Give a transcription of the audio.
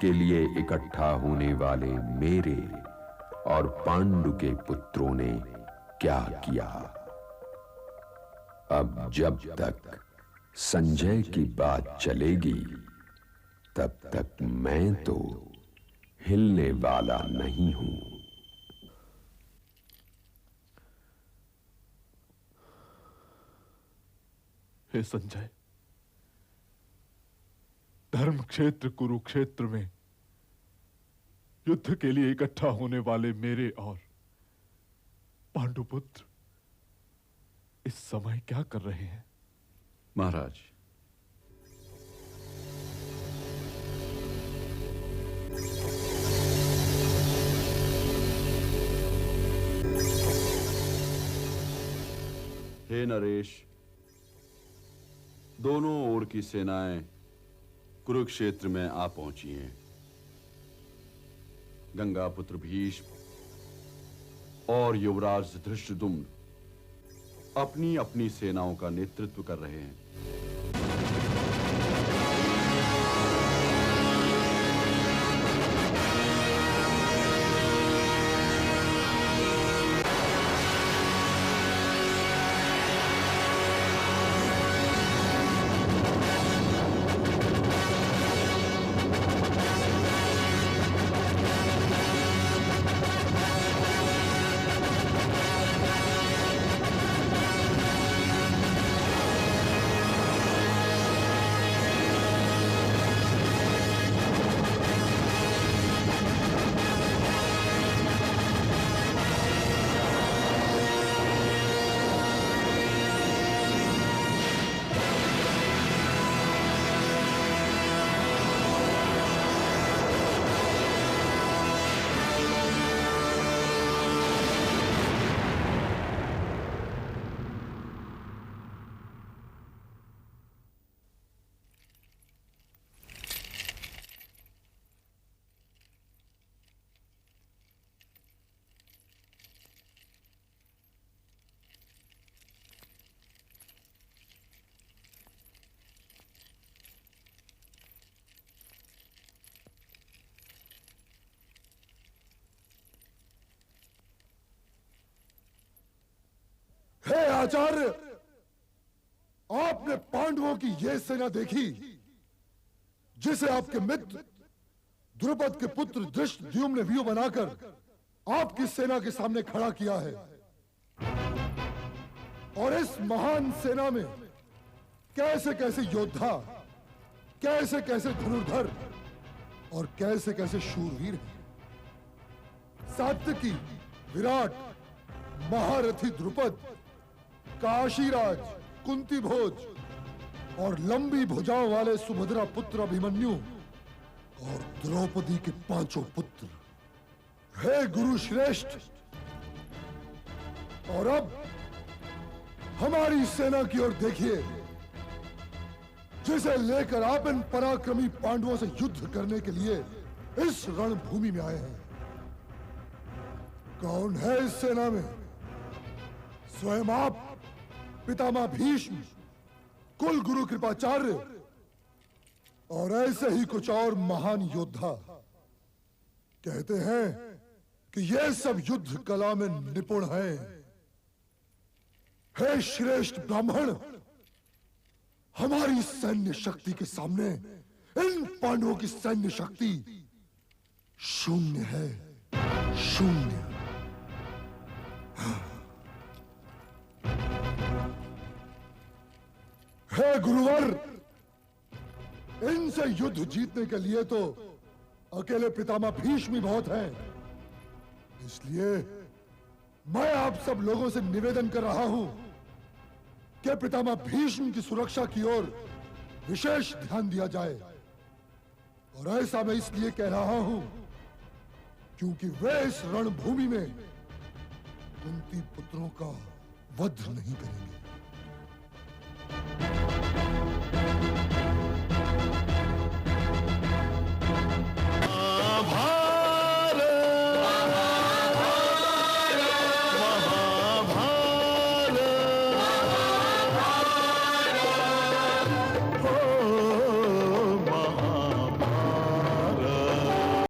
के लिए इकट्ठा होने वाले मेरे और पांडु के पुत्रों ने क्या किया। अब जब तक संजय की बात चलेगी तब तक मैं तो हिलने वाला नहीं हूं। हे संजय, धर्म क्षेत्र कुरुक्षेत्र में युद्ध के लिए इकट्ठा होने वाले मेरे और पांडुपुत्र इस समय क्या कर रहे हैं? महाराज, हे नरेश, दोनों ओर की सेनाएं कुरुक्षेत्र में आ पहुंची हैं। गंगापुत्र भीष्म और युवराज धृष्टद्युम्न अपनी अपनी सेनाओं का नेतृत्व कर रहे हैं। आचार्य, आपने पांडवों की यह सेना देखी जिसे आपके मित्र द्रुपद के पुत्र धृष्टद्युम्न ने व्यू बनाकर आपकी सेना के सामने खड़ा किया है। और इस महान सेना में कैसे कैसे योद्धा, कैसे कैसे धनुर्धर और कैसे कैसे शूरवीर हैं। सात्यकी, विराट, महारथी द्रुपद, काशीराज, कुंती भोज और लंबी भुजाओं वाले सुभद्रा पुत्र अभिमन्यु और द्रौपदी के 5 पुत्र। हे गुरु श्रेष्ठ, और अब हमारी सेना की ओर देखिए, जिसे लेकर आप इन पराक्रमी पांडवों से युद्ध करने के लिए इस रणभूमि में आए हैं। कौन है इस सेना में? स्वयं आप, पितामह भीष्म, कुल गुरु कृपाचार्य और ऐसे ही कुछ और महान योद्धा। कहते हैं कि ये सब युद्ध कला में निपुण हैं। हे श्रेष्ठ ब्राह्मण, हमारी सैन्य शक्ति के सामने इन पांडवों की सैन्य शक्ति शून्य है, शून्य। हे गुरुवर, इनसे युद्ध जीतने के लिए तो अकेले पितामह भीष्म ही बहुत हैं। इसलिए मैं आप सब लोगों से निवेदन कर रहा हूं कि पितामह भीष्म की सुरक्षा की ओर विशेष ध्यान दिया जाए। और ऐसा मैं इसलिए कह रहा हूं क्योंकि वे इस रणभूमि में कुंती पुत्रों का वध नहीं करेंगे।